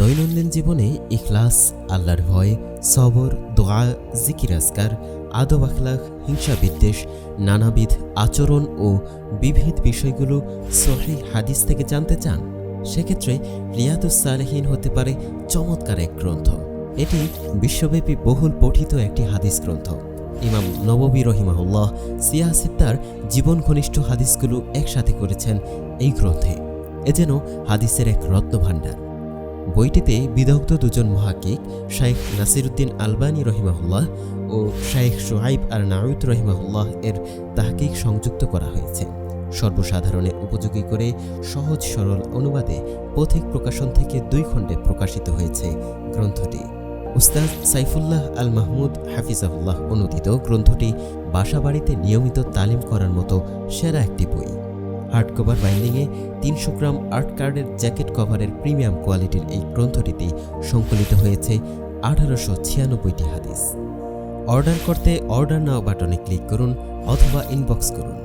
দৈনন্দিন জীবনে ইখলাস, আল্লাহর ভয়, সবর, দোয়া, জিকির আজকার, আদব আখলাক, হিংসা বিদ্বেষ, নানাবিধ আচরণ ও বিবিধ বিষয়গুলো সহিহ হাদিস থেকে জানতে চান? সেক্ষেত্রে রিয়াদুস সালেহীন হতে পারে চমৎকার এক গ্রন্থ। এটি বিশ্বব্যাপী বহুল পঠিত একটি হাদিস গ্রন্থ। ইমাম নববী রহিমাহুল্লাহ সিয়াসিত্তার জীবন ঘনিষ্ঠ হাদিসগুলো একসাথে করেছেন এই গ্রন্থে। এ যেন হাদিসের এক রত্নভাণ্ডার। বইটিতে বিদগ্ধ দুজন মুহাক্কিক শাইখ নাসিরুদ্দিন আলবানী রহিমাহুল্লাহ ও শাইখ শুআইব আর নাউদ রহিমাহুল্লাহ এর তাহকিক সংযুক্ত করা হয়েছে। সর্বসাধারণের উপযোগী করে সহজ সরল অনুবাদে পথিক প্রকাশন থেকে 2 খণ্ডে প্রকাশিত হয়েছে গ্রন্থটি। উস্তাদ সাইফুল্লাহ আল মাহমুদ হাফিজাহুল্লাহ অনুদিত গ্রন্থটি বাসাবাড়িতে নিয়মিত তালিম করার মতো সেরা একটি বই। হার্ড কভার বাইন্ডিংয়ে 300 গ্রাম আর্ট কার্ডের জ্যাকেট কভারের প্রিমিয়াম কোয়ালিটির এই গ্রন্থটিতে সংকলিত হয়েছে 1896টি হাদিস। অর্ডার করতে অর্ডার নাও বাটনে ক্লিক করুন অথবা ইনবক্স করুন।